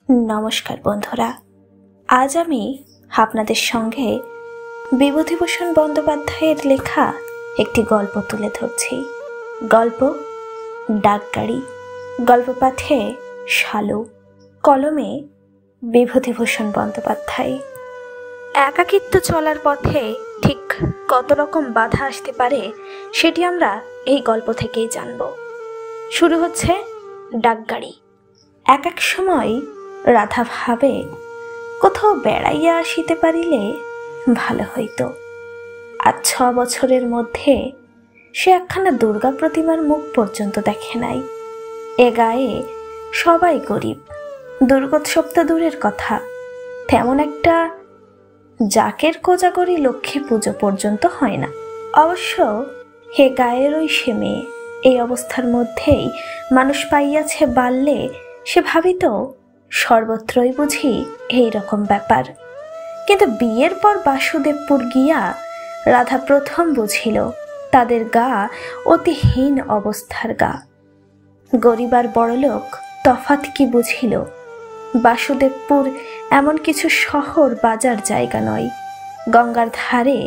नमस्कार बंधुरा, आज आमी आपनादेर संगे विभूतिभूषण बंदोपाध्यायेर लेखा एकटी गल्प तुले धरछि। गल्प डाकगाड़ी। गल्प पाठे शालू, कलमे विभूतिभूषण बंदोपाध्याय। एकाकित्व चलार पथे ठीक कत रकम बाधा आसते पारे सेटी आमरा एई गल्प थेकेई जानबो। शुरू हच्छे डाकगाड़ी। एक एक समय राधा भावे कोथाओ बेड़ाइया आसिते पारिले भालो हइतो। आज 6 बछरेर मध्य से एकखाना दुर्गा प्रतिमार मुख पर्यन्त देखे नाई। ए गाये सबाई गरीब, दुर्गोत्सव तो दूरेर कथा, तेमन एकटा जाकेर कोजागरी लक्ष्मी पुजो पर्यन्त हय ना। अवश्य हे गायेर ओई से मेये এই অবস্থার মধ্যেই মানুষ পাইয়াছে বাল্যে সে ভাবিত সর্বত্রই বুঝি এই রকম ব্যাপার। কিন্তু বিয়ের পর বাসুদেবপুর গিয়া রাধা প্রথম বুঝিল তাদের গা অতিহীন অবস্থার গা। গরিব আর বড়লোক তফাৎ কি বুঝিল। বাসুদেবপুর এমন কিছু শহর বাজার জায়গা নয়, গঙ্গার ধারে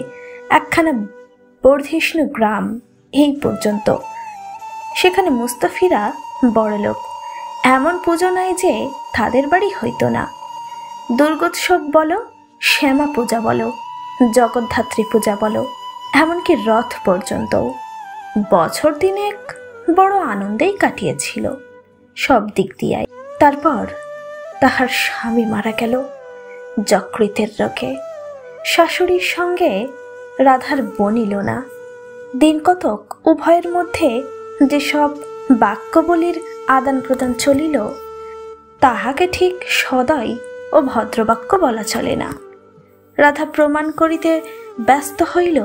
একখানা বর্ধিষ্ণু গ্রাম এই পর্যন্ত। সেখানে মুস্তাফিরা বড়লোক, এমন পুজো নাই যে তাদের বাড়ি হইতো না। দুর্গোৎসব বলো, শ্যামা পূজা বলো, জগদ্ধাত্রী পূজা বলো, এমনকি রথ পর্যন্ত বছর দিনেক বড় আনন্দেই কাটিয়েছিল সব দিক দিয়াই। তারপর তাহার স্বামী মারা গেল যকৃতের রোগে। শাশুড়ির সঙ্গে রাধার বনিল না। দিন কতক উভয়ের মধ্যে যেসব বাক্যবলির আদান প্রদান চলিল তাহাকে ঠিক সদয় ও ভদ্রবাক্য বলা চলে না। রাধা প্রমাণ করিতে ব্যস্ত হইল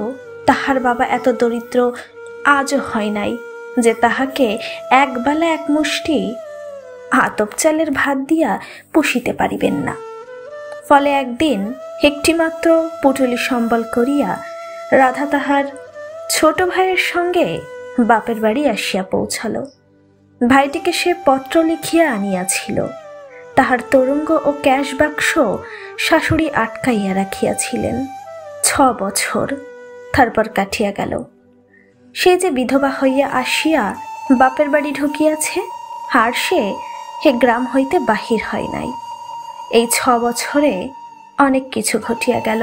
তাহার বাবা এত দরিদ্র আজও হয় নাই যে তাহাকে একবেলা এক মুষ্টি আতপ চালের ভাত দিয়া পুষিতে পারিবেন না। ফলে একদিন একটিমাত্র পুটুলি সম্বল করিয়া রাধা তাহার ছোট ভাইয়ের সঙ্গে বাপের বাড়ি আসিয়া পৌঁছালো। ভাইটিকে সে পত্র লিখিয়া আনিয়াছিল। তাহার তরঙ্গ ও ক্যাশ বাক্স শাশুড়ি আটকাইয়া রাখিয়াছিলেন। 6 বছর তারপর কাটিয়া গেল। সে যে বিধবা হইয়া আসিয়া বাপের বাড়ি ঢুকিয়াছে, আর সে হে গ্রাম হইতে বাহির হয় নাই। এই 6 বছরে অনেক কিছু ঘটিয়া গেল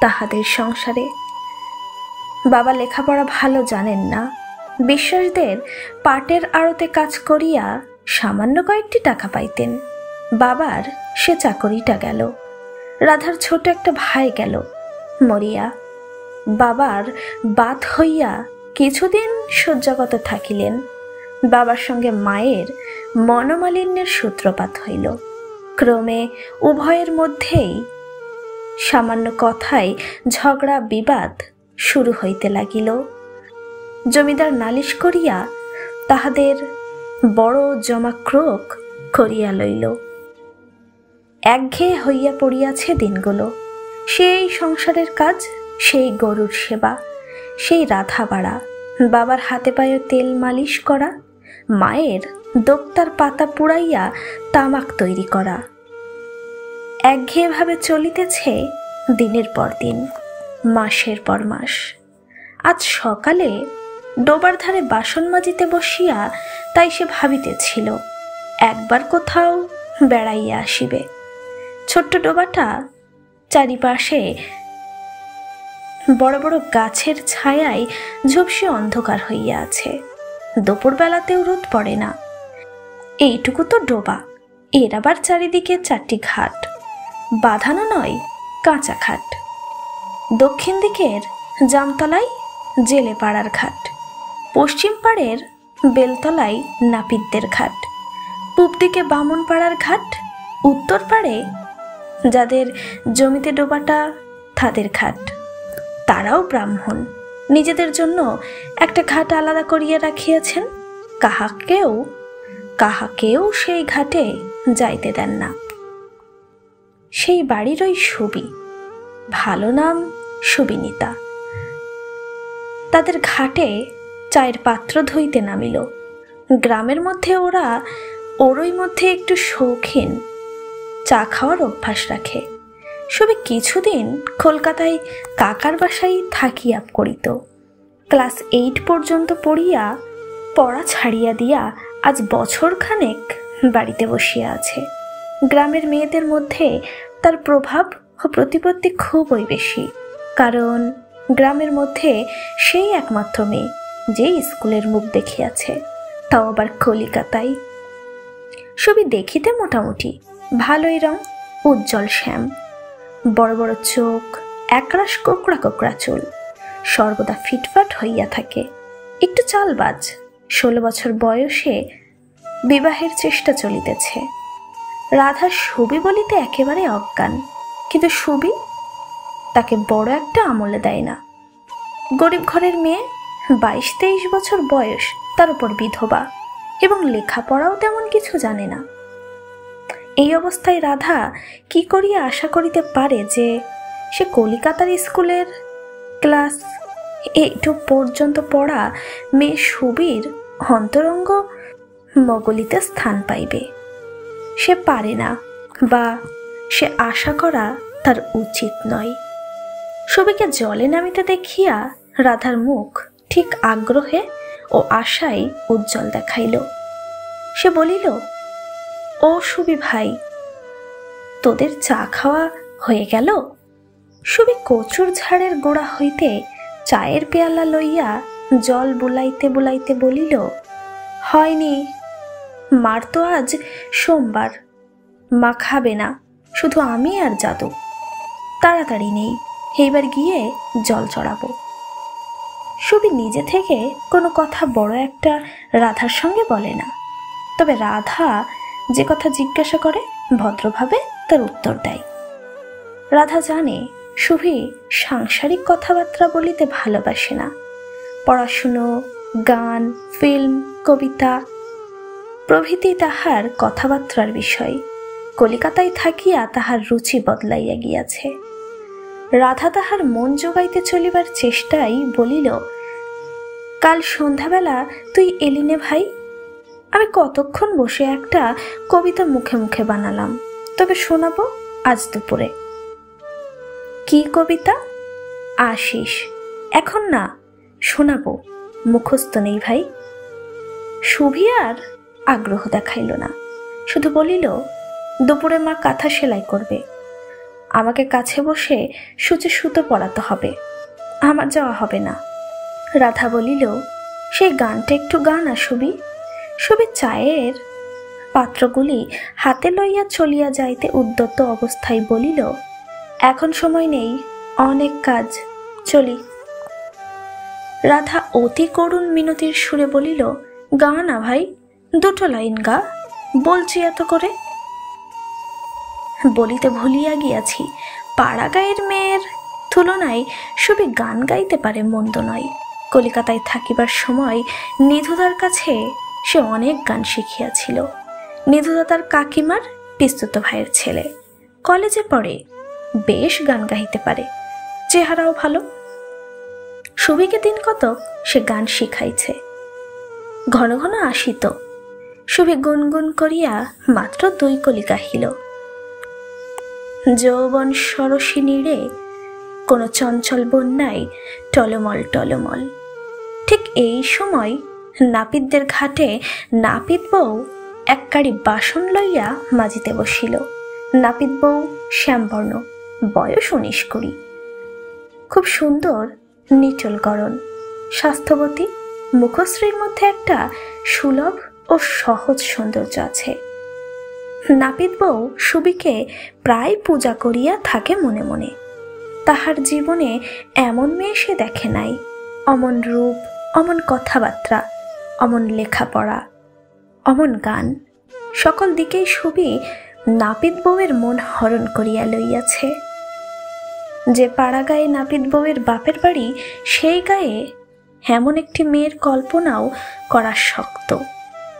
তাহাদের সংসারে। বাবা লেখাপড়া ভালো জানেন না। বিশ্বাসদের পাটের আড়তে কাজ করিয়া সামান্য কয়েকটি টাকা পাইতেন। বাবার সে চাকরিটা গেল। রাধার ছোট একটা ভাই গেল মরিয়া। বাবার বাত হইয়া কিছুদিন শয্যাগত থাকিলেন। বাবার সঙ্গে মায়ের মনোমালিন্যের সূত্রপাত হইল। ক্রমে উভয়ের মধ্যেই সামান্য কথায় ঝগড়া বিবাদ শুরু হইতে লাগিল। জমিদার নালিশ করিয়া তাহাদের বড় জমা ক্রোক করিয়া লইল। একঘেয়ে হইয়া পড়িয়াছে দিনগুলো। সেই সংসারের কাজ, সেই গরুর সেবা, সেই রাধা বাড়া, বাবার হাতে পায়ে তেল মালিশ করা, মায়ের দোক্তার পাতা পুড়াইয়া তামাক তৈরি করা। একঘেয়েভাবে চলিতেছে দিনের পর দিন, মাসের পর মাস। আজ সকালে ডোবার ধারে বাসন মাজিতে বসিয়া তাই সে ভাবিতেছিল একবার কোথাও বেড়াইয়া আসিবে। ছোট্ট ডোবাটা চারিপাশে বড় বড় গাছের ছায়ায় ঝোপসে অন্ধকার হইয়া আছে। দুপুরবেলাতেও রোদ পড়ে না। এইটুকু তো ডোবা, এর আবার চারিদিকে 4টি ঘাট, বাঁধানো নয়, কাঁচা ঘাট। দক্ষিণ দিকের জামতলায় জেলে পাড়ার ঘাট, পশ্চিম পাড়ের বেলতলায় নাপিতদের ঘাট, পূব দিকে বামন পাড়ার ঘাট, উত্তর পাড়ে যাদের জমিতে ডোবাটা তাদের ঘাট। তারাও ব্রাহ্মণ, নিজেদের জন্য একটা ঘাট আলাদা করিয়া রাখিয়াছেন। কাহাকেও সেই ঘাটে যাইতে দেন না। সেই বাড়ির ওই সুবি, ভালো নাম সুবিনীতা, তাদের ঘাটে চায়ের পাত্র ধুইতে নামিল। গ্রামের মধ্যে ওরই মধ্যে একটু শৌখিন, চা খাওয়ার অভ্যাস রাখে। সবে কিছুদিন কলকাতায় কাকার বাসায় থাকিয়া করিত। ক্লাস 8 পর্যন্ত পড়িয়া পড়া ছাড়িয়া দিয়া আজ বছরখানেক বাড়িতে বসিয়া আছে। গ্রামের মেয়েদের মধ্যে তার প্রভাব ও প্রতিপত্তি খুবই বেশি, কারণ গ্রামের মধ্যে সেই একমাত্র মেয়ে যে স্কুলের মুখ দেখিয়াছে, তাও আবার কলিকাতায়। সবই দেখিতে মোটামুটি ভালোই রং, উজ্জ্বল শ্যাম, বড় বড় চোখ, একরাশ কোকড়া কোকড়া চুল, সর্বদা ফিটফাট হইয়া থাকে। একটু চালবাজ, 16 বছর বয়সে বিবাহের চেষ্টা চলিতেছে। রাধা সুবি বলিতে একেবারে অজ্ঞান, কিন্তু সুবি তাকে বড় একটা আমলে দেয় না। গরিব ঘরের মেয়ে, 22-23 বছর বয়স, তার উপর বিধবা, এবং লেখাপড়াও তেমন কিছু জানে না। এই অবস্থায় রাধা কি করিয়া আশা করিতে পারে যে সে কলিকাতার স্কুলের ক্লাস 8 পর্যন্ত পড়া মেয়ে সুবীর অন্তরঙ্গ মগলিতে স্থান পাইবে? সে পারে না, বা সে আশা করা তার উচিত নয়। সবিকে জলে নামিতে দেখিয়া রাধার মুখ ঠিক আগ্রহে ও আশায় উজ্জ্বল দেখাইল। সে বলিল, ও সুবি ভাই, তোদের চা খাওয়া হয়ে গেল? সুবি কচুর ঝাড়ের গোড়া হইতে চায়ের পেয়ালা লইয়া জল বুলাইতে বুলাইতে বলিল, হয়নি, মার তো আজ সোমবার, মা খাবে না, শুধু আমি আর যাদু। তাড়াতাড়ি নেই, এইবার গিয়ে জল চড়াবো। সুবি নিজে থেকে কোনো কথা বড় একটা রাধার সঙ্গে বলে না, তবে রাধা যে কথা জিজ্ঞাসা করে ভদ্রভাবে তার উত্তর দেয়। রাধা জানে সুবি সাংসারিক কথাবার্তা বলিতে ভালোবাসে না। পড়াশুনো, গান, ফিল্ম, কবিতা প্রভৃতি তাহার কথাবার্তার বিষয়। কলিকাতায় থাকিয়া তাহার রুচি বদলাইয়া গিয়াছে। রাধা তাহার মন জোগাইতে চলিবার চেষ্টায় বলিল, কাল সন্ধ্যাবেলা তুই এলিনে ভাই? আমি কতক্ষণ বসে একটা কবিতা মুখে মুখে বানালাম, তবে শোনাবো আজ দুপুরে। কি কবিতা? আশিস। এখন না, শোনাবো, মুখস্থ নেই ভাই। সুবি আর আগ্রহ দেখাইল না, শুধু বলিল, দুপুরে মা কাঁথা সেলাই করবে, আমাকে কাছে বসে সূচে সুতো পরাতে হবে, আমার যাওয়া হবে না। রাধা বলিল, সেই গানটা একটু গান না সুবি। সুবি চায়ের পাত্রগুলি হাতে লইয়া চলিয়া যাইতে উদ্যত অবস্থায় বলিল, এখন সময় নেই, অনেক কাজ, চলি। রাধা অতি করুণ মিনতির সুরে বলিল, গা না ভাই, 2 লাইন গা, বলছি এত করে। বলিতে ভুলিয়া গিয়াছি, পাড়া গাঁয়ের মেয়ের তুলনায় সুবি গান গাইতে পারে মন্দ নয়। কলিকাতায় থাকিবার সময় নিধুদার কাছে সে অনেক গান শিখিয়াছিল। নিধুদা তার কাকিমার পিস্তুত ভাইয়ের ছেলে, কলেজে পড়ে, বেশ গান গাইতে পারে, চেহারাও ভালো। সুবিকে দিন কতক সে গান শিখাইছে। ঘন ঘন আসিত। সুবি গুনগুন করিয়া মাত্র 2 কলি গাহিল। যৌবন সরসী নীড়ে কোনো চঞ্চল বন্যায় টলমল টলমল। ঠিক এই সময় নাপিতদের ঘাটে নাপিত বউ এক কাড়ি বাসন লইয়া মাজিতে বসিল। নাপিত বউ শ্যামবর্ণ, বয়স 19-20, খুব সুন্দর নিটল গড়ন, স্বাস্থ্যবতী, মুখশ্রীর মধ্যে একটা সুলভ ও সহজ সৌন্দর্য আছে। নাপিত বউ সুবিকে প্রায় পূজা করিয়া থাকে মনে মনে। তাহার জীবনে এমন মেয়ে সে দেখে নাই। অমন রূপ, অমন কথাবার্তা, অমন লেখাপড়া, অমন গান, সকল দিকেই সুবি নাপিত বউয়ের মন হরণ করিয়া লইয়াছে। যে পাড়া গায়ে নাপিত বউয়ের বাপের বাড়ি, সেই গায়ে এমন একটি মেয়ের কল্পনাও করা শক্ত।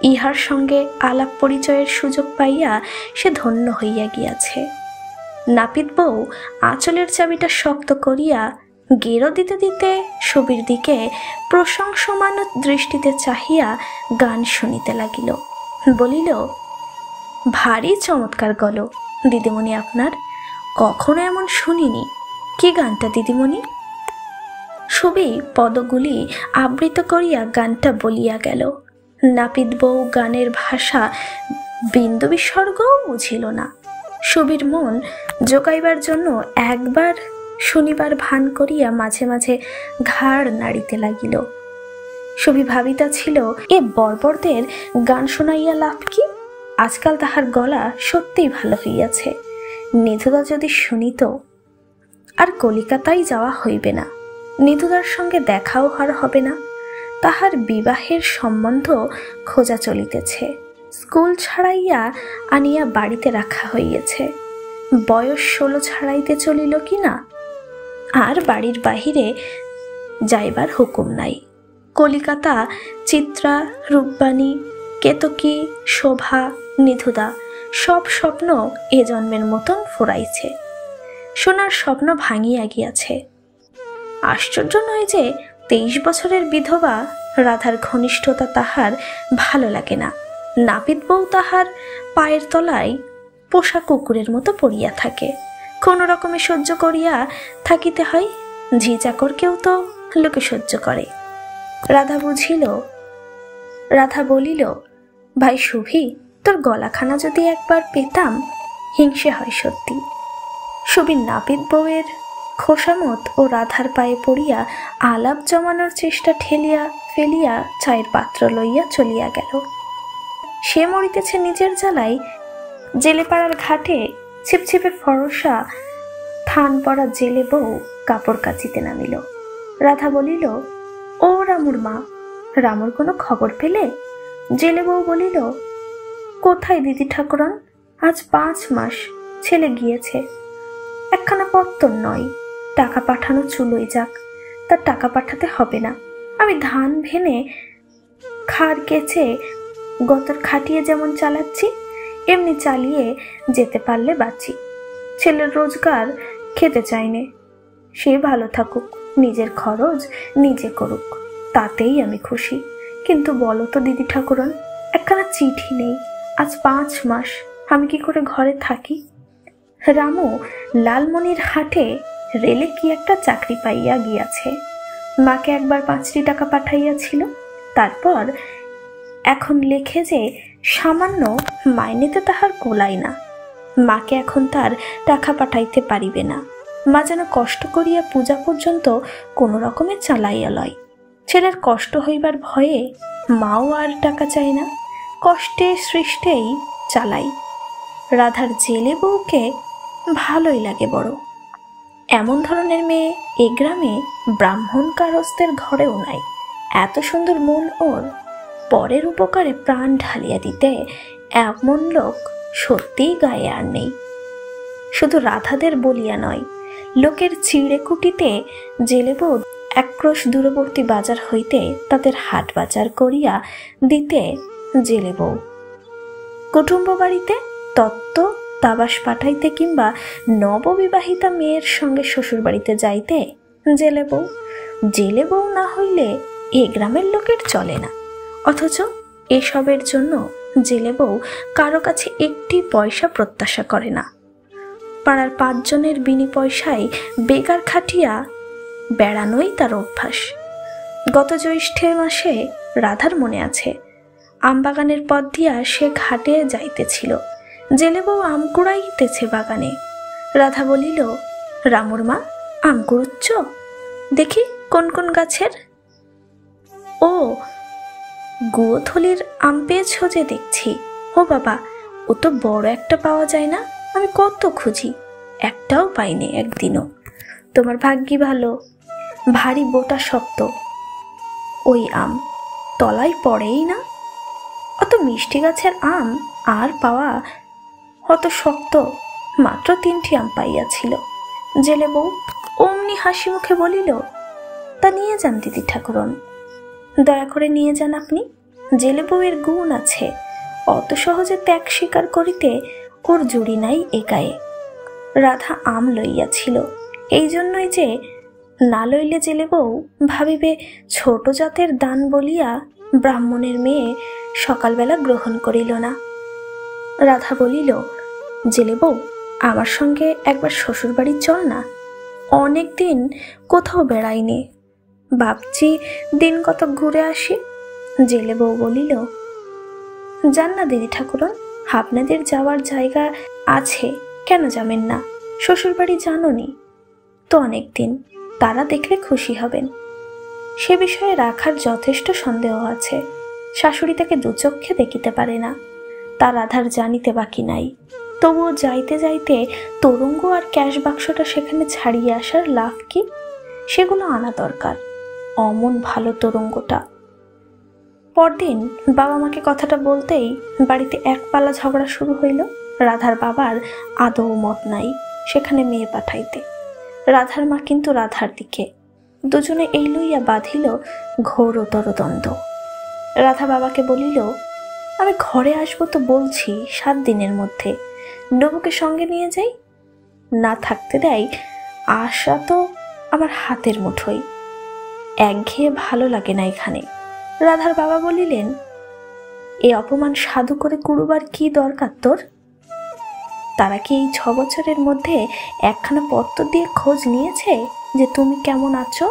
ইহার সঙ্গে আলাপ পরিচয়ের সুযোগ পাইয়া সে ধন্য হইয়া গিয়াছে। নাপিত বউ আঁচলের চাবিটা শক্ত করিয়া গেরো দিতে দিতে সুবির দিকে প্রশংসমান দৃষ্টিতে চাহিয়া গান শুনিতে লাগিল। বলিল, ভারী চমৎকার গল, দিদিমণি আপনার? কখনো এমন শুনিনি। কি গানটা দিদিমণি? সুবি পদগুলি আবৃত করিয়া গানটা বলিয়া গেল। নাপিত বউ গানের ভাষা বিন্দু বিসর্গও বুঝিল না। সুবির মন জোগাইবার জন্য একবার শুনিবার ভান করিয়া মাঝে মাঝে ঘাড় নাড়িতে লাগিল। সুবি ভাবিতাছিল, এ বর্বরদের গান শোনাইয়া লাভ কি? আজকাল তাহার গলা সত্যিই ভালো হইয়াছে। নিধুদা যদি শুনিত। আর কলিকাতায় যাওয়া হইবে না, নিধুদার সঙ্গে দেখাও আর হবে না। তাহার বিবাহের সম্বন্ধ খোঁজা চলিতেছে। স্কুল ছাড়াইয়া আনিয়া বাড়িতে রাখা হইয়াছে। বয়স 16 ছাড়াইতে চলিল কি না। আর বাড়ির বাহিরে যাইবার হুকুম নাই। কলিকাতা, চিত্রা, রূপবাণী, কেতকী, শোভা, নিধুদা সব স্বপ্ন এ জন্মের মতন ফুরাইছে। সোনার স্বপ্ন ভাঙিয়া গিয়াছে। আশ্চর্য নয় যে 23 বছরের বিধবা রাধার ঘনিষ্ঠতা তাহার ভালো লাগে না। নাপিত বউ তাহার পায়ের তলায় পোষা কুকুরের মতো পড়িয়া থাকে। কোনো রকমে সহ্য করিয়া থাকিতে হয়। ঝি চাকরকেও তো লোকে সহ্য করে। রাধা বুঝিল। রাধা বলিল, ভাই সুভি, তোর গলাখানা যদি একবার পেতাম। হিংসে হয় সত্যি। সুবি নাপিত বউয়ের খোসামত ও রাধার পায়ে পড়িয়া আলাপ জমানোর চেষ্টা ঠেলিয়া ফেলিয়া চায়ের পাত্র লইয়া চলিয়া গেল। সে মরিতেছে নিজের জ্বালায়। জেলেপাড়ার ঘাটে ছিপছিপে ফরসা থান পড়া জেলে বউ কাপড় কাচিতে নামিল। রাধা বলিল, ও রামুর মা, রামুর কোনো খবর পেলে? জেলে বউ বলিল, কোথায় দিদি ঠাকুরন, আজ 5 মাস ছেলে গিয়েছে। একখানা পত্তর নয়, টাকা পাঠানো চুলোই যাক। তার টাকা পাঠাতে হবে না। আমি ধান ভেনে খাড় কেচে গতর খাটিয়ে যেমন চালাচ্ছি, এমনি চালিয়ে যেতে পারলে বাঁচি। ছেলের রোজগার খেতে চাইনে। সে ভালো থাকুক, নিজের খরচ নিজে করুক, তাতেই আমি খুশি। কিন্তু বলো তো দিদি ঠাকুরন, একখানা চিঠি নেই। আজ 5 মাস আমি কি করে ঘরে থাকি? রামু লালমনির হাটে রেলে কি একটা চাকরি পাইয়া গিয়াছে। মাকে একবার 5টি টাকা পাঠাইয়াছিল। তারপর এখন লেখে যে সামান্য মাইনেতে তাহার কোলাই না। মাকে এখন তার টাকা পাঠাইতে পারিবে না। মা যেন কষ্ট করিয়া পূজা পর্যন্ত কোনো রকমে চালাইয়া লয়। ছেলের কষ্ট হইবার ভয়ে মাও আর টাকা চায় না। কষ্টে সৃষ্টেই চালাই। রাধার জেলে বউকে ভালোই লাগে বড়। এমন ধরনের মেয়ে এ গ্রামে ব্রাহ্মণ কারস্থের ঘরেও নাই। এত সুন্দর মন ওর। পরের উপকারে প্রাণ ঢালিয়া দিতে এমন লোক সত্যিই গায়ে আর নেই। শুধু রাধাদের বলিয়া নয়, লোকের চিড়ে কুটিতে জেলে বউ একক্রোশ দূরবর্তী বাজার হইতে তাদের হাট বাজার করিয়া দিতে জেলে বউ। কুটুম্ব বাড়িতে তত্ত্ব তাবাস পাঠাইতে কিংবা নববিবাহিতা মেয়ের সঙ্গে শ্বশুর বাড়িতে যাইতে জেলে বউ। জেলে বউ না হইলে এ গ্রামের লোকের চলে না। অথচ এসবের জন্য জেলে বউ কারো কাছে একটি পয়সা প্রত্যাশা করে না। পাড়ার 5 জনের বিনি পয়সায় বেকার খাটিয়া বেড়ানোই তার অভ্যাস। গত জ্যৈষ্ঠের মাসে রাধার মনে আছে, আমবাগানের পথ দিয়া সে ঘাটে যাইতেছিল। জেলে বউ আম কুড়াইতেছে বাগানে। রাধা বলিল, রামুর মা, আম কুড়ুচ্ছ? দেখি কোন কোন গাছের। ও, গুয়োথলির আম পেয়েছ যে দেখছি। ও বাবা, ও তো বড় একটা পাওয়া যায় না। আমি কত খুঁজি, একটাও পাইনি একদিনও। তোমার ভাগ্যি ভালো। ভারী বোটা শক্ত ওই আম, তলায় পড়েই না। অত মিষ্টি গাছের আম আর পাওয়া অত শক্ত। মাত্র 3টি আম পাইয়াছিল। জেলে বউ অমনি হাসি মুখে বলিল, তা নিয়ে যান দিদি ঠাকুরন, দয়া করে নিয়ে যান আপনি। জেলে বউয়ের গুণ আছে, অত সহজে ত্যাগ স্বীকার করিতে ওর জুড়ি নাই এ গায়ে। রাধা আম লইয়াছিল, এই জন্যই যে না লইলে জেলে বউ ভাবিবে ছোট জাতের দান বলিয়া ব্রাহ্মণের মেয়ে সকালবেলা গ্রহণ করিল না। রাধা বলিল, জেলে বউ, আমার সঙ্গে একবার শ্বশুর বাড়ি চল না, অনেক দিন কোথাও বেড়াইনি, ভাবছি দিন কত ঘুরে আসি। জেলে বউ বলিল, যান না দিদি ঠাকুরন, আপনাদের যাওয়ার জায়গা আছে, কেন যাবেন না? শ্বশুর বাড়ি জানোনি তো অনেক দিন, তারা দেখলে খুশি হবেন। সে বিষয়ে রাখার যথেষ্ট সন্দেহ আছে। শাশুড়ি তাকে দুচক্ষে দেখিতে পারে না, তার আধার জানিতে বাকি নাই। তবুও যাইতে যাইতে তরঙ্গ আর ক্যাশ বাক্সটা সেখানে ছাড়িয়ে আসার লাভ কি? সেগুলো আনা দরকার। অমন ভালো তরঙ্গটা। পরদিন বাবা মাকে কথাটা বলতেই বাড়িতে এক পালা ঝগড়া শুরু হইল। রাধার বাবার আদৌ মত নাই সেখানে মেয়ে পাঠাইতে। রাধার মা কিন্তু রাধার দিকে। দুজনে এই লইয়া বাঁধিল ঘোরতর দ্বন্দ্ব। রাধা বাবাকে বলিল, আমি ঘরে আসবো তো বলছি 7 দিনের মধ্যে, নবুকে সঙ্গে নিয়ে যাই। না থাকতে দেয়, আশা তো আমার হাতের মুঠোয়, একঘেয়ে ভালো লাগে না এখানে। রাধার বাবা বলিলেন, এ অপমান সাধু করে কুড়ুবার কি দরকার তোর? তারা কি এই 6 বছরের মধ্যে একখানা পত্র দিয়ে খোঁজ নিয়েছে যে তুমি কেমন আছো?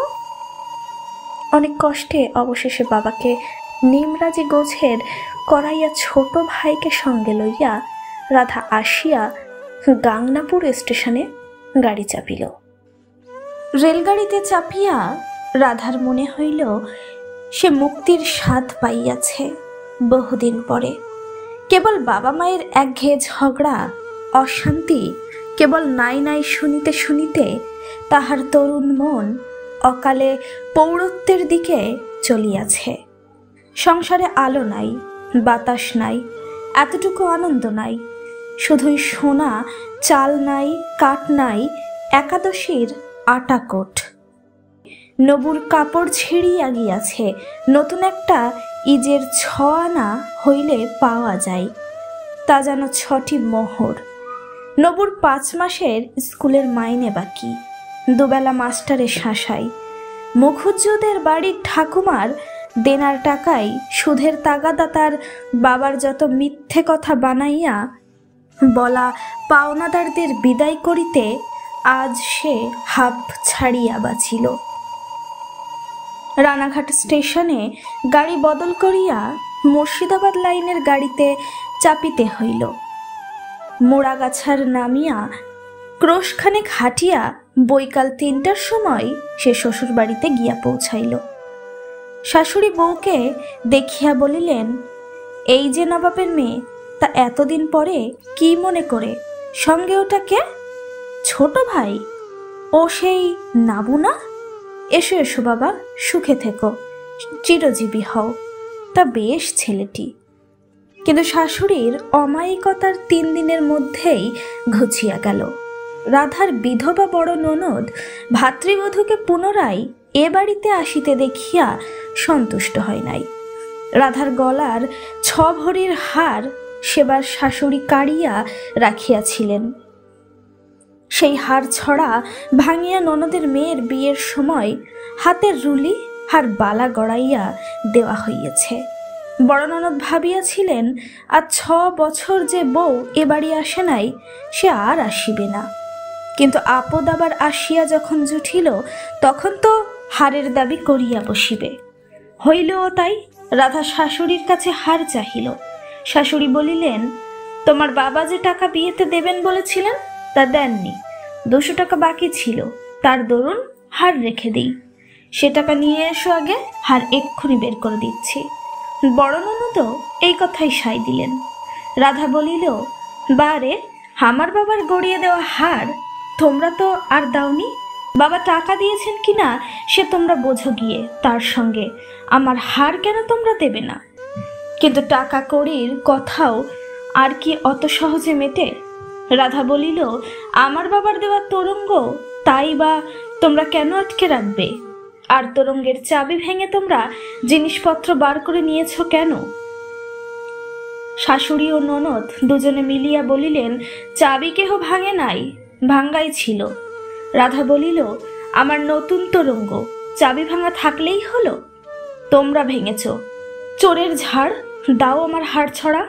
অনেক কষ্টে অবশেষে বাবাকে নিমরাজি গোছের করাইয়া ছোট ভাইকে সঙ্গে লইয়া রাধা আসিয়া গাংনাপুর স্টেশনে গাড়ি চাপিল। রেলগাড়িতে চাপিয়া রাধার মনে হইল সে মুক্তির স্বাদ পাইয়াছে বহুদিন পরে। কেবল বাবা মায়ের একঘেয়ে ঝগড়া, অশান্তি কেবল নাই নাই শুনিতে শুনিতে তাহার তরুণ মন অকালে পৌরত্বের দিকে চলিয়াছে। সংসারে আলো নাই, বাতাস নাই, এতটুকু আনন্দ নাই। শুধুই সোনা, চাল নাই, কাঠ নাই, একাদশীর আটাকোট। নবুর কাপড় ছিঁড়িয়া গিয়াছে, নতুন একটা ইজের 6 আনা হইলে পাওয়া যায়, তা যেন 6টি মোহর। নবুর 5 মাসের স্কুলের মাইনে বাকি, দুবেলা মাস্টারে শাসাই। মুখুজ্জুদের বাড়ির ঠাকুমার দেনার টাকায় সুদের তাগাদা তার বাবার যত মিথ্যে কথা বানাইয়া বলা পাওনাদারদের বিদায় করিতে আজ সে হাঁপ ছাড়িয়া বাঁচিল। রানাঘাট স্টেশনে গাড়ি বদল করিয়া মুর্শিদাবাদ লাইনের গাড়িতে চাপিতে হইল। মোড়াগাছার নামিয়া ক্রোশখানেক হাঁটিয়া বৈকাল 3টার সময় সে শ্বশুর বাড়িতে গিয়া পৌঁছাইল। শাশুড়ি বউকে দেখিয়া বলিলেন, এই যে নবাবের মেয়ে, তা এতদিন পরে কি মনে করে সঙ্গে? ওটাকে ছোট ভাই, ও সেই নাবু না? এসো এসো বাবা, সুখে থেকো, চিরজীবী হও। তা বেশ ছেলেটি। কিন্তু শাশুড়ির অমায়িকতার 3 দিনের মধ্যেই ঘুচিয়া গেল। রাধার বিধবা বড় ননদ ভাতৃবধূকে পুনরায় এ বাড়িতে আসিতে দেখিয়া সন্তুষ্ট হয় নাই। রাধার গলার 6 ভরির হার সেবার শাশুড়ি কাড়িয়া রাখিয়াছিলেন। সেই হার ছড়া ভাঙিয়া ননদের মেয়ের বিয়ের সময় হাতের রুলি আর বালা গড়াইয়া দেওয়া হইয়াছে। বড় ননদ ভাবিয়াছিলেন, আর 6 বছর যে বউ এ বাড়ি আসে নাই, সে আর আসিবে না। কিন্তু আপদ আবার আসিয়া যখন জুটিল, তখন তো হারের দাবি করিয়া বসিবে। হইলও তাই। রাধা শাশুড়ির কাছে হার চাহিল। শাশুড়ি বলিলেন, তোমার বাবা যে টাকা বিয়েতে দেবেন বলেছিলেন তা দেননি, 200 টাকা বাকি ছিল, তার দরুন হার রেখে দিই। সে টাকা নিয়ে এসো আগে, হার এক্ষুনি বের করে দিচ্ছি। বড় ননদও এই কথাই সায় দিলেন। রাধা বলিল, বারে, আমার বাবার গড়িয়ে দেওয়া হার তোমরা তো আর দাওনি। বাবা টাকা দিয়েছেন কিনা সে তোমরা বোঝো গিয়ে, তার সঙ্গে আমার হার কেন তোমরা দেবে না? কিন্তু টাকা কড়ির কথাও আর কি অত সহজে মেটে? রাধা বলিল, আমার বাবার দেওয়া তরঙ্গ, তাই বা তোমরা কেন আটকে রাখবে? আর তরঙ্গের চাবি ভেঙে তোমরা জিনিসপত্র বার করে নিয়েছ কেন? শাশুড়ি ও ননদ দুজনে মিলিয়া বলিলেন, চাবি কেহ ভাঙে নাই, ভাঙ্গাই ছিল। রাধা বলিল, আমার নতুন তরঙ্গ, চাবি ভাঙা থাকলেই হলো? তোমরা ভেঙেছ, চোরের ঝাড়, দাও আমার হাড় ছড়া।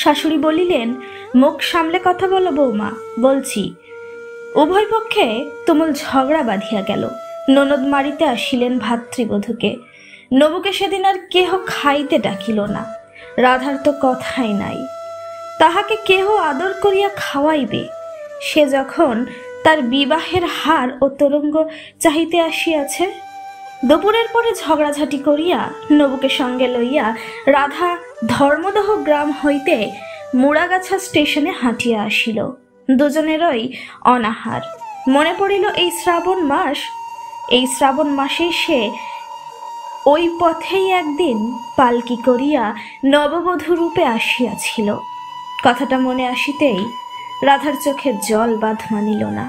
শাশুড়ি বলিলেন, মুখ সামলে কথা বলো বৌমা। বলছি। উভয় পক্ষে তুমুল ঝগড়া বাঁধিয়া গেল। ননদ মারিতে আসিলেন ভাতৃবধূকে। নবুকে সেদিন আর কেহ খাইতে ডাকিল না। রাধার তো কথাই নাই, তাহাকে কেহ আদর করিয়া খাওয়াইবে। সে যখন তার বিবাহের হার ও তরঙ্গ চাহিতে আসিয়াছে। দুপুরের পরে ঝগড়াঝাটি করিয়া নবুকে সঙ্গে লইয়া রাধা ধর্মদহ গ্রাম হইতে মুড়াগাছা স্টেশনে হাঁটিয়া আসিল। দুজনেরই অনাহার। মনে পড়িল এই শ্রাবণ মাসেই সে ওই পথেই একদিন পালকি করিয়া নববধূ রূপে আসিয়াছিল। কথাটা মনে আসিতেই রাধার চোখে জল বাঁধ মানিল না।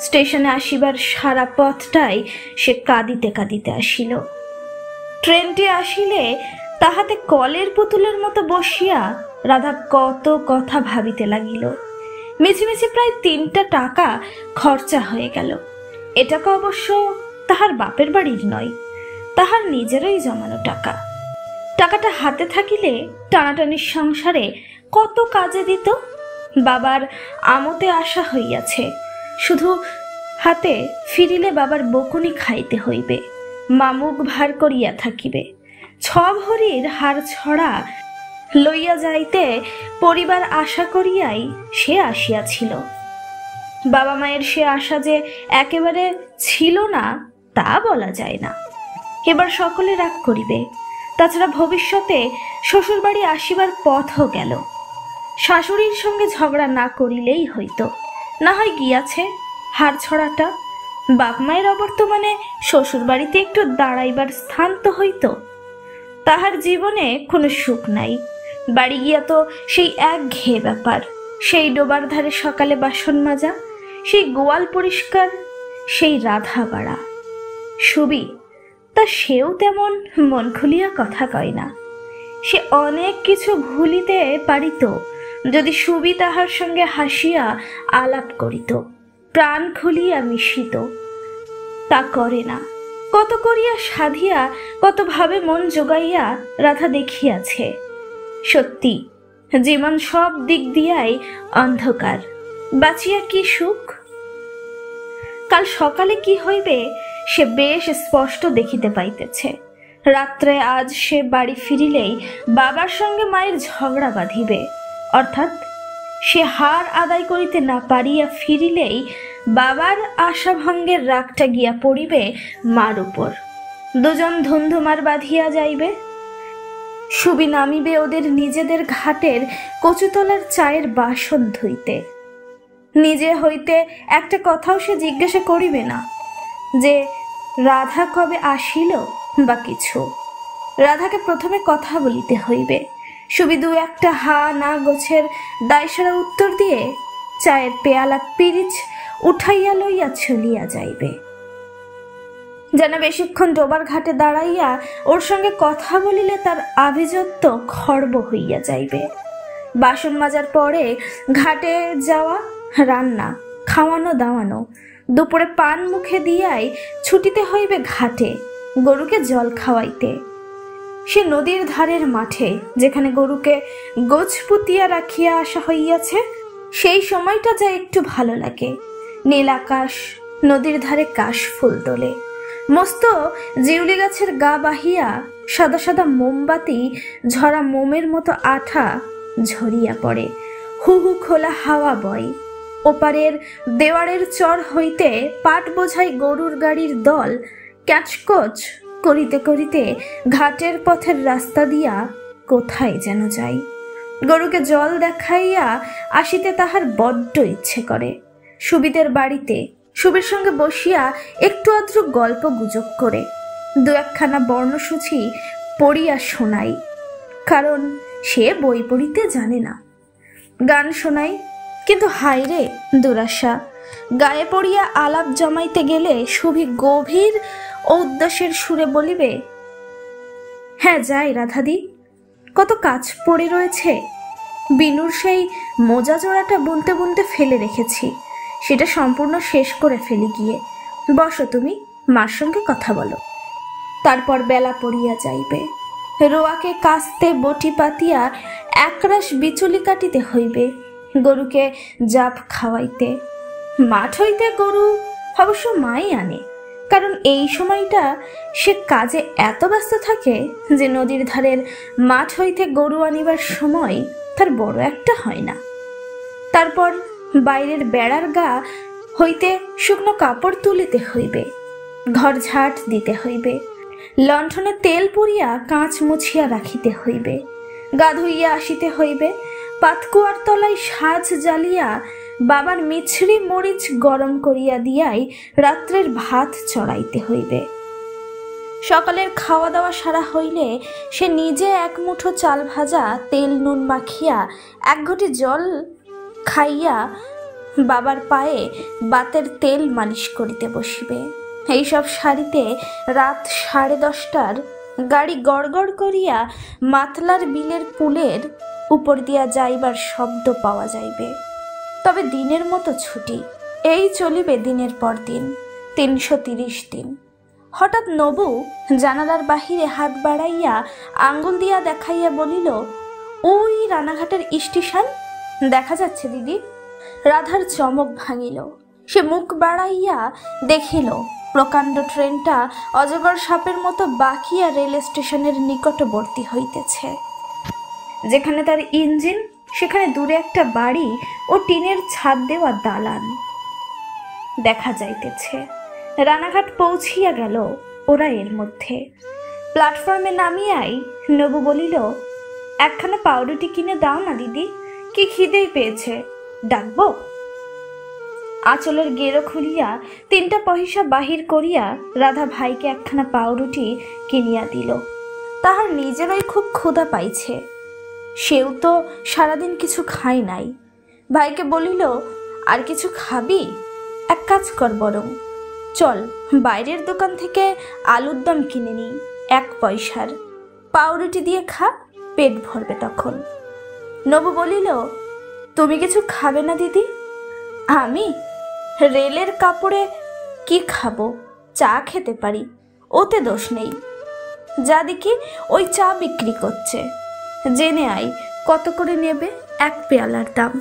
স্টেশনে আসিবার সারা পথটাই সে কাঁদিতে কাঁদিতে আসিল। ট্রেনটি আসিলে তাহাতে কলের পুতুলের মতো বসিয়া রাধা কত কথা ভাবিতে লাগিল। মিছিমিছি প্রায় 3টা টাকা খরচা হয়ে গেল। এ টাকা অবশ্য তাহার বাপের বাড়ির নয়, তাহার নিজেরই জমানো টাকা। টাকাটা হাতে থাকিলে টানাটানির সংসারে কত কাজে দিত। বাবার আমতে আসা হইয়াছে, শুধু হাতে ফিরিলে বাবার বকুনি খাইতে হইবে। মা মুখ ভার করিয়া থাকিবে। 6 ভরির হার ছড়া লইয়া যাইতে পরিবার আশা করিয়াই সে আসিয়াছিল। বাবা মায়ের সে আশা যে একেবারে ছিল না তা বলা যায় না। এবার সকলে রাগ করিবে। তাছাড়া ভবিষ্যতে শ্বশুরবাড়ি আসিবার পথও গেল। শাশুড়ির সঙ্গে ঝগড়া না করিলেই হইত। না হয় গিয়াছে হার ছড়াটা। বাপ মায়ের অবর্তমানে শ্বশুরবাড়িতে একটু দাঁড়াইবার স্থান তো হইত। তাহার জীবনে কোনো সুখ নাই। বাড়ি গিয়া তো সেই একঘেয়ে ব্যাপার। সেই ডোবার ধারে সকালে বাসন মাজা, সেই গোয়াল পরিষ্কার, সেই রাধা বাড়া। সুবি তা সেও তেমন মন খুলিয়া কথা কয় না। সে অনেক কিছু ভুলিতে পারিত যদি সুবি তাহার সঙ্গে হাসিয়া আলাপ করিত, প্রাণ খুলিয়া মিশিত। তা করে না। কত করিয়া সাধিয়া, কত ভাবে মন জোগাইয়া রাধা দেখিয়াছে। সত্যি জীবন সব দিক দিয়াই অন্ধকার। বাঁচিয়া কি সুখ? কাল সকালে কি হইবে সে বেশ স্পষ্ট দেখিতে পাইতেছে। রাত্রে আজ সে বাড়ি ফিরিলেই বাবার সঙ্গে মায়ের ঝগড়া বাঁধিবে। অর্থাৎ সে হার আদায় করিতে না পারিয়া ফিরিলেই বাবার আশাভঙ্গের রাগটা গিয়া পড়িবে মার উপর। দুজন ধুন্ধুমার বাঁধিয়া যাইবে। সুবি নামিবে ওদের নিজেদের ঘাটের কচুতলার চায়ের বাসন ধুইতে। নিজে হইতে একটা কথাও সে জিজ্ঞাসা করিবে না যে রাধা কবে আসিল বা কিছু। রাধাকে প্রথমে কথা বলিতে হইবে। সুবি 2-1টা হা না গোছের দায়সারা উত্তর দিয়ে চায়ের পেয়ালা পিরিচ উঠাইয়া লইয়া চলিয়া যাইবে। যেন বেশিক্ষণ ডোবার ঘাটে দাঁড়াইয়া ওর সঙ্গে কথা বলিলে তার আভিজাত্য খর্ব হইয়া যাইবে। বাসন মাজার পরে ঘাটে যাওয়া, রান্না, খাওয়ানো দাওয়ানো, দুপুরে পান মুখে দিয়াই ছুটিতে হইবে ঘাটে গরুকে জল খাওয়াইতে। সে নদীর ধারের মাঠে যেখানে গরুকে গোছ পুতিয়া রাখিয়া আসা হইয়াছে, সেই সময়টা যা একটু ভালো লাগে। নীল আকাশ, নদীর ধারে কাশ ফুল তোলে, মস্ত জিউলি গাছের গা বাহিয়া সাদা সাদা মোমবাতি ঝরা মোমের মতো আঠা ঝরিয়া পড়ে। হু হু খোলা হাওয়া বয়। ওপারের দেওয়ারের চর হইতে পাট বোঝাই গরুর গাড়ির দল ক্যাচকচ করিতে করিতে ঘাটের পথের রাস্তা দিয়া কোথায় যেন যাই। গরুকে জল দেখাইয়া আসিতে তাহার বড্ড ইচ্ছে করে। সুবিদের বাড়িতে সুবির সঙ্গে বসিয়া একটু আধটু গল্প গুজব করে 2-1খানা বর্ণসূচি পড়িয়া শোনাই, কারণ সে বই পড়িতে জানে না। গান শোনাই, কিন্তু হায় রে দুরাশা, গায়ে পড়িয়া আলাপ জমাইতে গেলে সুবি গভীর ঔদ্দাসের সুরে বলিবে, হ্যাঁ যাই রাধাদি, কত কাজ পড়ে রয়েছে। বিনুর সেই মোজা জোড়াটা বুনতে বুনতে ফেলে রেখেছি, সেটা সম্পূর্ণ শেষ করে ফেলি গিয়ে। বসো তুমি, মার সঙ্গে কথা বলো। তারপর বেলা পড়িয়া যাইবে। রোয়াকে কাস্তে বটি পাতিয়া একরাশ বিচুলি কাটিতে হইবে, গরুকে জাপ খাওয়াইতে। মাঠ হইতে গরু অবশ্য মাই আনে, কারণ এই সময়টা সে কাজে এত ব্যস্ত থাকে যে নদীর ধারের মাঠ হইতে গরু আনিবার সময় তার বড় একটা হয় না। তারপর বাইরের বেড়ার গা হইতে শুকনো কাপড় তুলিতে হইবে, ঘর ঝাট দিতে হইবে, লণ্ঠনে তেল পুড়িয়া কাঁচ মুছিয়া রাখিতে হইবে, গা ধুইয়া আসিতে হইবে, পাতকুয়ার তলায় সাজ জ্বালিয়া বাবার মিছরি মরিচ গরম করিয়া দিয়াই রাত্রের ভাত চড়াইতে হইবে। সকালের খাওয়া দাওয়া সারা হইলে সে নিজে এক মুঠো চাল ভাজা তেল নুন মাখিয়া এক ঘটি জল খাইয়া বাবার পায়ে বাতের তেল মালিশ করিতে বসিবে। এইসব সারিতে রাত 10:30টার গাড়ি গড়গড় করিয়া মাতলার বিলের পুলের উপর দিয়া যাইবার শব্দ পাওয়া যাইবে। তবে দিনের মতো ছুটি, এই চলিবে দিনের পর দিন, 330 দিন। হঠাৎ নবু জানালার বাহিরে হাত বাড়াইয়া আঙ্গুল দিয়া দেখাইয়া বলিল, ওই রানাঘাটের স্টেশন দেখা যাচ্ছে দিদি। রাধার চমক ভাঙিল। সে মুখ বাড়াইয়া দেখিল প্রকাণ্ড ট্রেনটা অজগর সাপের মতো বাকিয়া রেল স্টেশনের নিকটবর্তী হইতেছে। যেখানে তার ইঞ্জিন সেখানে দূরে একটা বাড়ি ও টিনের ছাদ দেওয়া দালান দেখা যাইতেছে। রানাঘাট পৌঁছিয়া গেল ওরা এর মধ্যে। প্ল্যাটফর্মে নামিয়াই নবু বলিল, একখানা পাউরুটি কিনে দাও না দিদি, কি খিদেই পেয়েছে, ডাকবো? আঁচলের গেরো খুলিয়া 3টা পয়সা বাহির করিয়া রাধা ভাইকে একখানা পাউরুটি কিনিয়া দিল। তাহার নিজেরই খুব ক্ষুধা পাইছে, সেও তো সারাদিন কিছু খায় নাই। ভাইকে বলিল, আর কিছু খাবি? এক কাজ কর বরং, চল বাইরের দোকান থেকে আলুর দম কিনে নিই 1 পয়সার, পাউরুটি দিয়ে খা, পেট ভরবে তখন। নবু বলিল, তুমি কিছু খাবে না দিদি? আমি রেলের কাপড়ে কি খাবো? চা খেতে পারি, ওতে দোষ নেই। যা দেখি ওই চা বিক্রি করছে, জেনে আই কত করে নেবে 1 পেয়ালার দাম।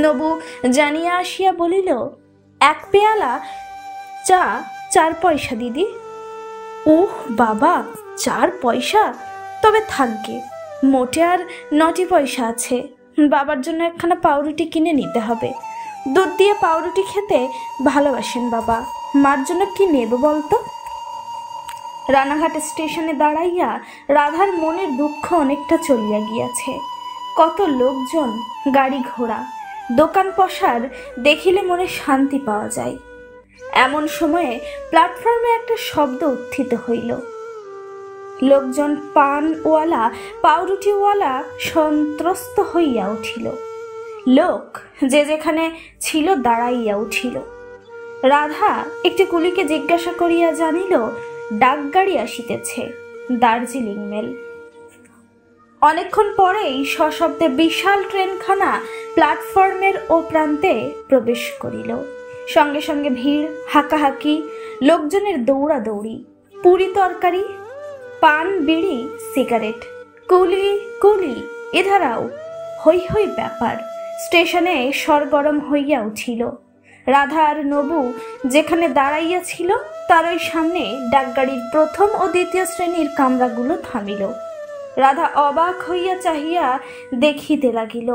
নবু জানিয়া আসিয়া বলিল, 1 পেয়ালা চা 4 পয়সা দিদি। ওহ বাবা, 4 পয়সা? তবে থাকবে, মোটে আর 9 পয়সা আছে। বাবার জন্য একখানা পাউরুটি কিনে নিতে হবে। দুধ দিয়ে পাউরুটি খেতে ভালোবাসেন বাবা, মার জন্য কি নেব বলতো? রানাঘাট স্টেশনে দাঁড়াইয়া রাধার মনের দুঃখ অনেকটা চলিয়া গিয়াছে। কত লোকজন, গাড়ি ঘোড়া, দোকান পসার দেখিলে মনে শান্তি পাওয়া যায়। এমন সময়ে প্ল্যাটফর্মে একটা শব্দ উত্থিত হইল। লোকজন, পানওয়ালা পাউরুটিওয়ালা সন্ত্রস্ত হইয়া উঠিল। লোক যে যেখানে ছিল দাঁড়াইয়া উঠিল। রাধা একটি কুলিকে জিজ্ঞাসা করিয়া জানিল, ডাকগাড়ি আসিতেছে, দার্জিলিং মেল। অনেকক্ষণ পরেই সশব্দে বিশাল ট্রেনখানা প্ল্যাটফর্মের ও প্রান্তে প্রবেশ করিল। সঙ্গে সঙ্গে ভিড়, হাঁকাহাঁকি, লোকজনের দৌড়াদৌড়ি, পুরি তরকারি, পান, বিড়ি, সিগারেট, কুলি কুলি এধারাও হই হই ব্যাপার। স্টেশনে সরগরম হইয়া উঠিল। রাধা আর নবু যেখানে দাঁড়াইয়া ছিল তার ওই সামনে ডাকগাড়ির 1ম ও 2য় শ্রেণীর কামরাগুলো থামিল। রাধা অবাক হইয়া চাহিয়া দেখিতে লাগিল।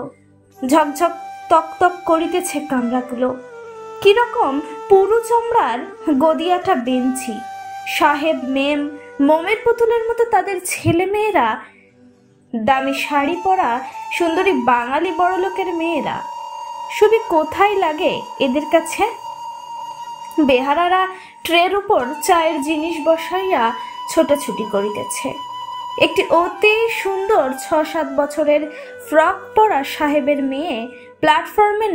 ঝকঝক তকতক করিতেছে কামরাগুলো। কিরকম পুরু চামড়ার গদিয়াটা বেঞ্চি, সাহেব মেম, মোমের পুতুলের মতো তাদের ছেলে মেয়েরা, দামি শাড়ি পরা সুন্দরী বাঙালি বড়লোকের মেয়েরা। সবই কোথায় লাগে এদের কাছে? বেহারারা ট্রের উপর চায়ের জিনিস বসাইয়া ছোটাছুটি করিতেছে। একটি অতি সুন্দর 6-7 বছরের ফ্রক পরা সাহেবের মেয়ে প্ল্যাটফর্মে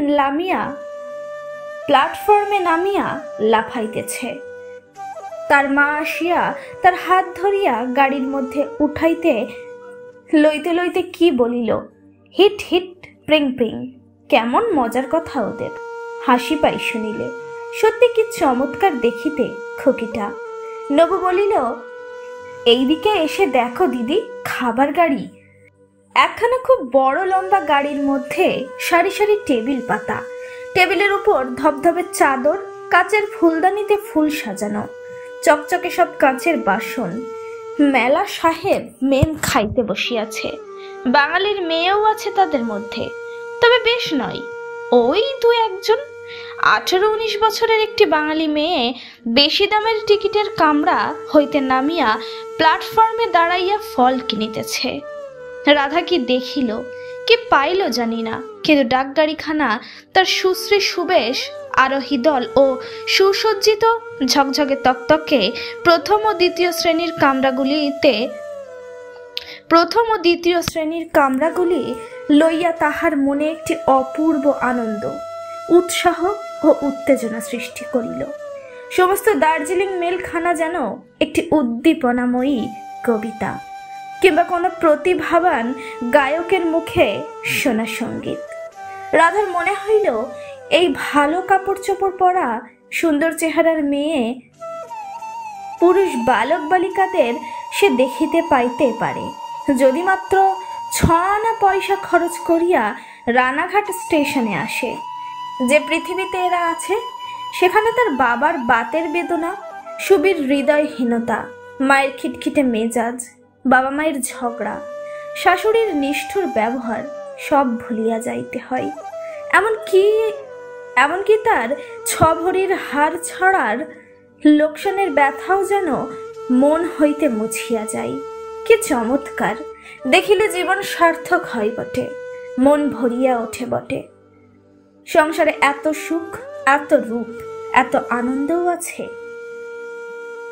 নামিয়া লাফাইতেছে। তার মা আসিয়া তার হাত ধরিয়া গাড়ির মধ্যে উঠাইতে লইতে লইতে কি বলিল, হিট হিট প্রিং প্রিং। কেমন মজার কথা ওদের, হাসি পাই শুনিলে। সত্যি কি চমৎকার দেখিতে খোকিটা। নবু বলিল, এইদিকে এসে দেখো দিদি, খাবার গাড়ি। একখানা খুব বড় লম্বা গাড়ির মধ্যে সারি সারি টেবিল পাতা, টেবিলের উপর ধবধবে চাদর, কাচের ফুলদানিতে ফুল সাজানো, চকচকে সব কাঁচের বাসন। মেলা সাহেব মেম খাইতে বসিয়াছে, বাঙালির মেয়েও আছে তাদের মধ্যে, তবে বেশ নয়, ওই দু একজন। 18-19 বছরের একটি বাঙালি মেয়ে বেশি দামের টিকিটের কামরা হইতে নামিয়া প্ল্যাটফর্মে দাঁড়াইয়া ফল কিনিতেছে। রাধা কি দেখিল কি পাইল জানি না, কিন্তু ডাকগাড়িখানা তার সুশ্রী সুবেশ আরোহী দল ও সুসজ্জিত ঝকঝকে তকতকে প্রথম ও দ্বিতীয় শ্রেণীর কামরাগুলি লইয়া তাহার মনে একটি অপূর্ব আনন্দ, উৎসাহ ও উত্তেজনা সৃষ্টি করিল। সমস্ত দার্জিলিং মেলখানা যেন একটি উদ্দীপনাময়ী কবিতা কিংবা কোনো প্রতিভাবান গায়কের মুখে শোনা সঙ্গীত। রাধার মনে হইল এই ভালো কাপড় চোপড় পরা সুন্দর চেহারার মেয়ে পুরুষ বালক বালিকাদের সে দেখিতে পাইতে পারে, যদি মাত্র 6 আনা পয়সা খরচ করিয়া রানাঘাট স্টেশনে আসে। যে পৃথিবীতে এরা আছে সেখানে তার বাবার বাতের বেদনা, সুবীর হৃদয়হীনতা, মায়ের খিটখিটে মেজাজ, বাবা মায়ের ঝগড়া, শাশুড়ির নিষ্ঠুর ব্যবহার সব ভুলিয়া যাইতে হয়। এমনকি তার 6 ভরির হার ছাড়ার লোকসানের ব্যথাও যেন মন হইতে মুছিয়া যায়। কি চমৎকার! দেখিলে জীবন সার্থক হয় বটে, মন ভরিয়া ওঠে বটে। সংসারে এত সুখ, এত রূপ, এত আনন্দও আছে।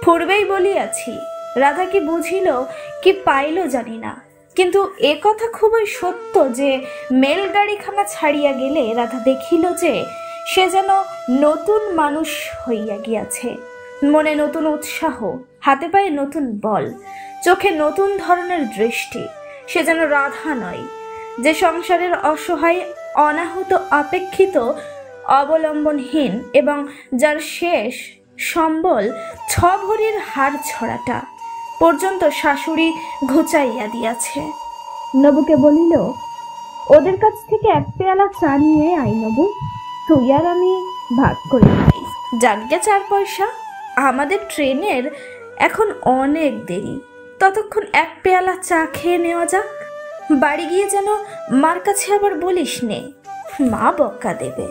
পূর্বেই বলিয়াছি, রাধা কি বুঝিল কি পাইল জানি না, কিন্তু এ কথা খুবই সত্য যে মেলগাড়িখানা ছাড়িয়া গেলে রাধা দেখিল যে সে যেন নতুন মানুষ হইয়া গিয়াছে। মনে নতুন উৎসাহ, হাতে পায়ে নতুন বল, চোখে নতুন ধরনের দৃষ্টি। সে যেন রাধা নয়, যে সংসারের অসহায়, অনাহত, অপেক্ষিত, অবলম্বনহীন এবং যার শেষ সম্বল 6 ভরির হার ছড়াটা পর্যন্ত শাশুড়ি ঘুচাইয়া দিয়াছে। নবুকে বলিল, ওদের কাছ থেকে 1 পেয়ালা চা নিয়ে আই নবু, তুই আর আমি ভাগ করে খাই। যাজ্ঞা 4 পয়সা, আমাদের ট্রেনের এখন অনেক দেরি, ততক্ষণ 1 পেয়ালা চা খেয়ে নেওয়া যাক। বাড়ি গিয়ে যেন মার কাছে আবার বলিস নে, মা বকা দেবে।